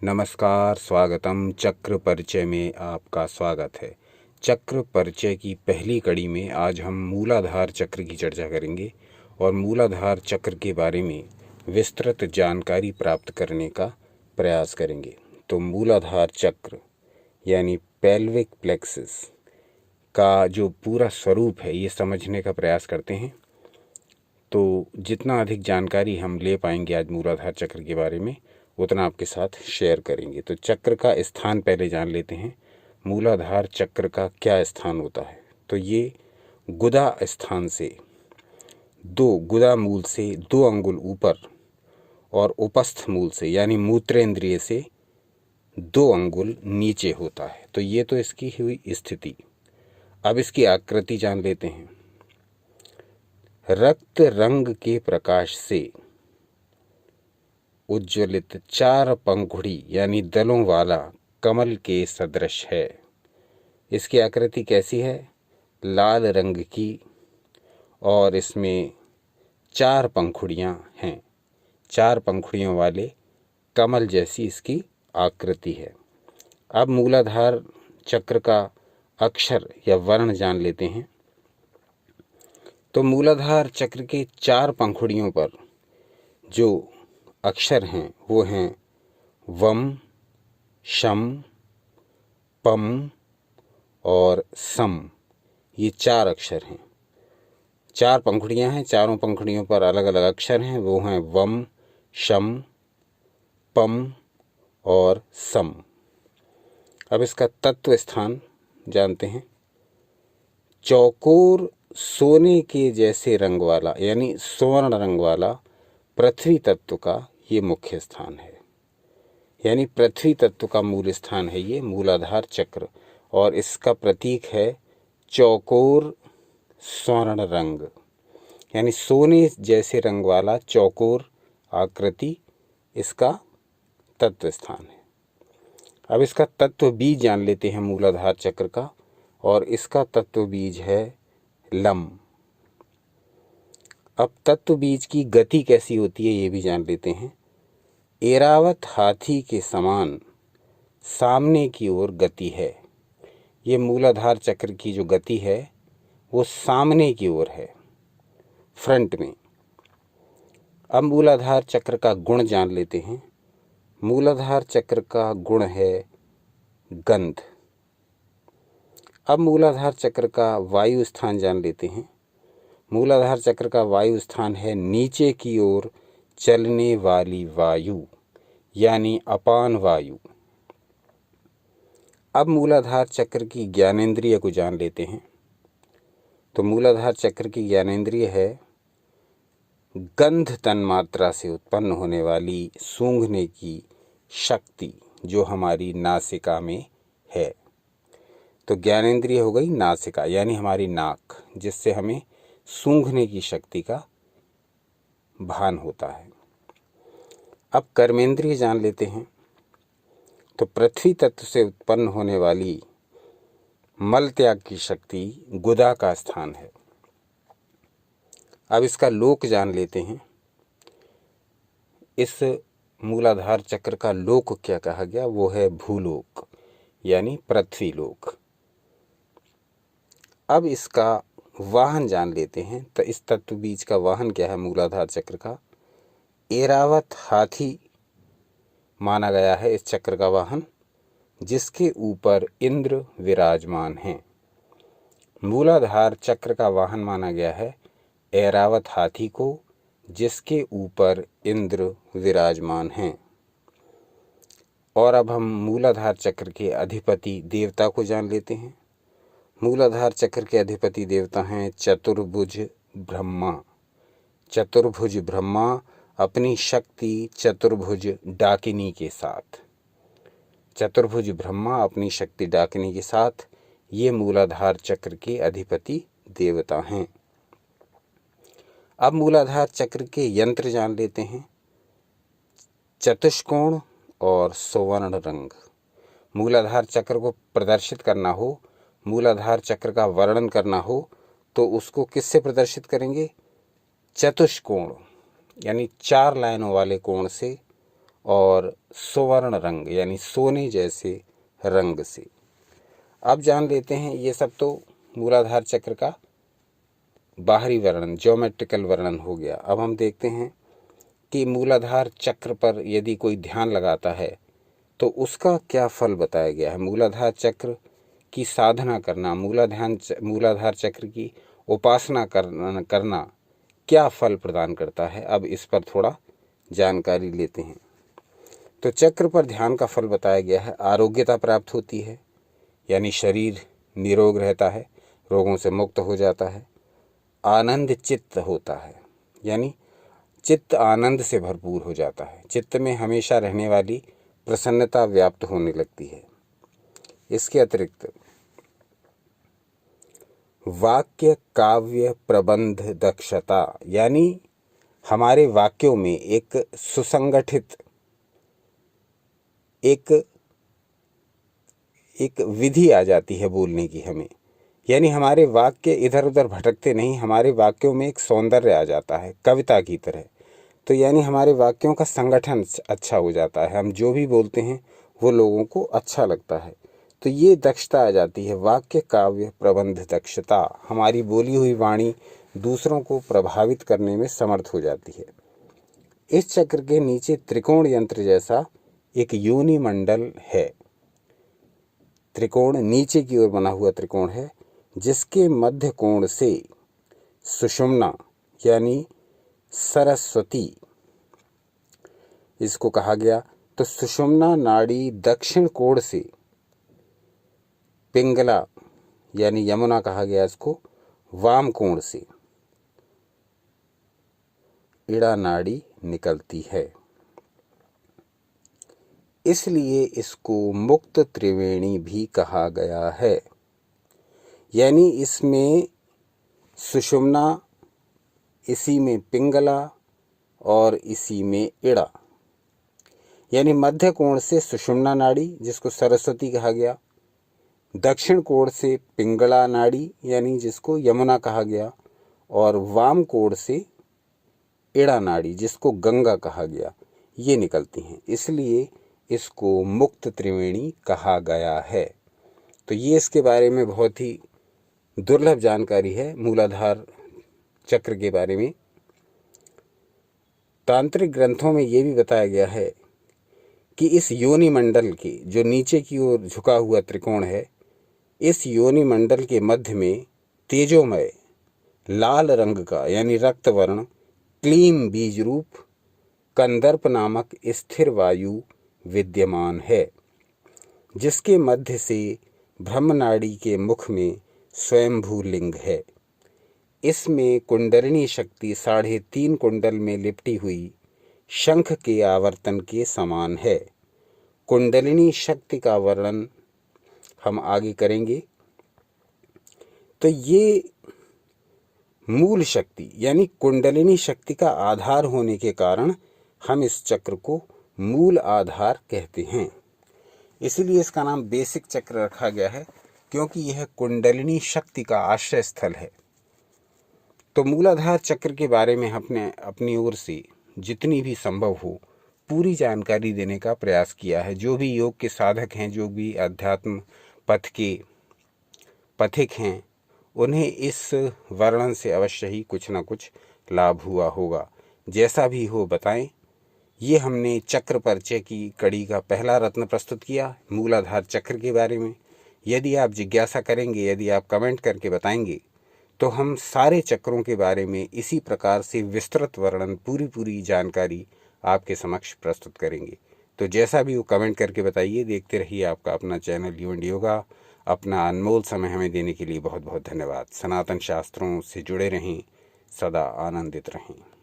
नमस्कार, स्वागतम। चक्र परिचय में आपका स्वागत है। चक्र परिचय की पहली कड़ी में आज हम मूलाधार चक्र की चर्चा करेंगे और मूलाधार चक्र के बारे में विस्तृत जानकारी प्राप्त करने का प्रयास करेंगे। तो मूलाधार चक्र यानी पेल्विक प्लेक्सस का जो पूरा स्वरूप है ये समझने का प्रयास करते हैं। तो जितना अधिक जानकारी हम ले पाएंगे आज मूलाधार चक्र के बारे में उतना आपके साथ शेयर करेंगे। तो चक्र का स्थान पहले जान लेते हैं। मूलाधार चक्र का क्या स्थान होता है? तो ये गुदा स्थान से गुदा मूल से 2 अंगुल ऊपर और उपस्थ मूल से यानी मूत्रेंद्रिय से 2 अंगुल नीचे होता है। तो ये तो इसकी हुई स्थिति। अब इसकी आकृति जान लेते हैं। रक्त रंग के प्रकाश से उज्ज्वलित 4 पंखुड़ी यानी दलों वाला कमल के सदृश है। इसकी आकृति कैसी है? लाल रंग की और इसमें 4 पंखुड़ियां हैं। 4 पंखुड़ियों वाले कमल जैसी इसकी आकृति है। अब मूलाधार चक्र का अक्षर या वर्ण जान लेते हैं। तो मूलाधार चक्र के 4 पंखुड़ियों पर जो अक्षर हैं वो हैं वम, शम, पम और सम। ये 4 अक्षर हैं। 4 पंखुड़ियां हैं, चारों पंखुड़ियों पर अलग अलग अक्षर हैं। वो हैं वम, शम, पम और सम। अब इसका तत्व स्थान जानते हैं। चौकोर सोने के जैसे रंग वाला यानी स्वर्ण रंग वाला पृथ्वी तत्व का ये मुख्य स्थान है। यानी पृथ्वी तत्व का मूल स्थान है ये मूलाधार चक्र और इसका प्रतीक है चौकोर स्वर्ण रंग यानी सोने जैसे रंग वाला चौकोर आकृति इसका तत्व स्थान है। अब इसका तत्व बीज जान लेते हैं मूलाधार चक्र का और इसका तत्व बीज है लम। अब तत्व बीज की गति कैसी होती है ये भी जान लेते हैं। ऐरावत हाथी के समान सामने की ओर गति है। ये मूलाधार चक्र की जो गति है वो सामने की ओर है, फ्रंट में। अब मूलाधार चक्र का गुण जान लेते हैं। मूलाधार चक्र का गुण है गंध। अब मूलाधार चक्र का वायु स्थान जान लेते हैं। मूलाधार चक्र का वायु स्थान है नीचे की ओर चलने वाली वायु यानी अपान वायु। अब मूलाधार चक्र की ज्ञानेंद्रिय को जान लेते हैं। तो मूलाधार चक्र की ज्ञानेंद्रिय है गंध तन्मात्रा से उत्पन्न होने वाली सूंघने की शक्ति जो हमारी नासिका में है। तो ज्ञानेंद्रिय हो गई नासिका यानी हमारी नाक, जिससे हमें सूंघने की शक्ति का भान होता है। अब कर्मेंद्रिय जान लेते हैं। तो पृथ्वी तत्व से उत्पन्न होने वाली मल त्याग की शक्ति गुदा का स्थान है। अब इसका लोक जान लेते हैं। इस मूलाधार चक्र का लोक क्या कहा गया? वो है भूलोक यानी पृथ्वी लोक। अब इसका वाहन जान लेते हैं। तो इस तत्व बीज का वाहन क्या है मूलाधार चक्र का? ऐरावत हाथी माना गया है इस चक्र का वाहन, जिसके ऊपर इंद्र विराजमान हैं। मूलाधार चक्र का वाहन माना गया है ऐरावत हाथी को, जिसके ऊपर इंद्र विराजमान हैं। और अब हम मूलाधार चक्र के अधिपति देवता को जान लेते हैं। मूलाधार चक्र के अधिपति देवता हैं चतुर्भुज ब्रह्मा। चतुर्भुज ब्रह्मा अपनी शक्ति चतुर्भुज डाकिनी के साथ, चतुर्भुज ब्रह्मा अपनी शक्ति डाकिनी के साथ ये मूलाधार चक्र के अधिपति देवता हैं। अब मूलाधार चक्र के यंत्र जान लेते हैं। चतुष्कोण और सुवर्ण रंग। मूलाधार चक्र को प्रदर्शित करना हो, मूलाधार चक्र का वर्णन करना हो तो उसको किससे प्रदर्शित करेंगे? चतुष्कोण यानी 4 लाइनों वाले कोण से और सुवर्ण रंग यानी सोने जैसे रंग से। अब जान लेते हैं, ये सब तो मूलाधार चक्र का बाहरी वर्णन, ज्योमेट्रिकल वर्णन हो गया। अब हम देखते हैं कि मूलाधार चक्र पर यदि कोई ध्यान लगाता है तो उसका क्या फल बताया गया है। मूलाधार चक्र की साधना करना, मूलाधार चक्र की उपासना करना क्या फल प्रदान करता है, अब इस पर थोड़ा जानकारी लेते हैं। तो चक्र पर ध्यान का फल बताया गया है, आरोग्यता प्राप्त होती है, यानी शरीर निरोग रहता है, रोगों से मुक्त हो जाता है। आनंद चित्त होता है, यानी चित्त आनंद से भरपूर हो जाता है, चित्त में हमेशा रहने वाली प्रसन्नता व्याप्त होने लगती है। इसके अतिरिक्त वाक्य काव्य प्रबंध दक्षता, यानी हमारे वाक्यों में एक सुसंगठित एक विधि आ जाती है बोलने की हमें, यानी हमारे वाक्य इधर उधर भटकते नहीं, हमारे वाक्यों में एक सौंदर्य आ जाता है कविता की तरह। तो यानी हमारे वाक्यों का संगठन अच्छा हो जाता है, हम जो भी बोलते हैं वो लोगों को अच्छा लगता है। तो ये दक्षता आ जाती है, वाक्य काव्य प्रबंध दक्षता, हमारी बोली हुई वाणी दूसरों को प्रभावित करने में समर्थ हो जाती है। इस चक्र के नीचे त्रिकोण यंत्र जैसा एक योनि मंडल है, त्रिकोण नीचे की ओर बना हुआ त्रिकोण है, जिसके मध्य कोण से सुषुम्ना यानी सरस्वती इसको कहा गया। तो सुषुम्ना नाड़ी दक्षिण कोण से पिंगला यानी यमुना कहा गया इसको, वाम कोण से इड़ा नाड़ी निकलती है, इसलिए इसको मुक्त त्रिवेणी भी कहा गया है। यानी इसमें सुषुम्ना, इसी में पिंगला और इसी में इड़ा, यानी मध्य कोण से सुषुम्ना नाड़ी जिसको सरस्वती कहा गया, दक्षिण कोण से पिंगला नाड़ी यानी जिसको यमुना कहा गया, और वाम कोण से इड़ा नाड़ी जिसको गंगा कहा गया, ये निकलती हैं, इसलिए इसको मुक्त त्रिवेणी कहा गया है। तो ये इसके बारे में बहुत ही दुर्लभ जानकारी है मूलाधार चक्र के बारे में। तांत्रिक ग्रंथों में ये भी बताया गया है कि इस योनि मंडल के जो नीचे की ओर झुका हुआ त्रिकोण है, इस योनि मंडल के मध्य में तेजोमय लाल रंग का यानी रक्त वर्ण क्लीम बीज रूप कंदर्प नामक स्थिर वायु विद्यमान है, जिसके मध्य से ब्रह्मनाड़ी के मुख में स्वयंभू लिंग है। इसमें कुंडलिनी शक्ति 3.5 कुंडल में लिपटी हुई शंख के आवर्तन के समान है। कुंडलिनी शक्ति का वर्णन हम आगे करेंगे। तो ये मूल शक्ति यानी कुंडलिनी शक्ति का आधार होने के कारण हम इस चक्र को मूल आधार कहते हैं। इसलिए इसका नाम बेसिक चक्र रखा गया है, क्योंकि यह कुंडलिनी शक्ति का आश्रय स्थल है। तो मूलाधार चक्र के बारे में हमने अपनी ओर से जितनी भी संभव हो पूरी जानकारी देने का प्रयास किया है। जो भी योग के साधक हैं, जो भी अध्यात्म पथ के पथिक हैं, उन्हें इस वर्णन से अवश्य ही कुछ ना कुछ लाभ हुआ होगा। जैसा भी हो बताएं। ये हमने चक्र परिचय की कड़ी का पहला रत्न प्रस्तुत किया मूलाधार चक्र के बारे में। यदि आप जिज्ञासा करेंगे, यदि आप कमेंट करके बताएंगे, तो हम सारे चक्रों के बारे में इसी प्रकार से विस्तृत वर्णन, पूरी जानकारी आपके समक्ष प्रस्तुत करेंगे। तो जैसा भी वो कमेंट करके बताइए। देखते रहिए आपका अपना चैनल यू एंड योगा। अपना अनमोल समय हमें देने के लिए बहुत बहुत धन्यवाद। सनातन शास्त्रों से जुड़े रहें, सदा आनंदित रहें।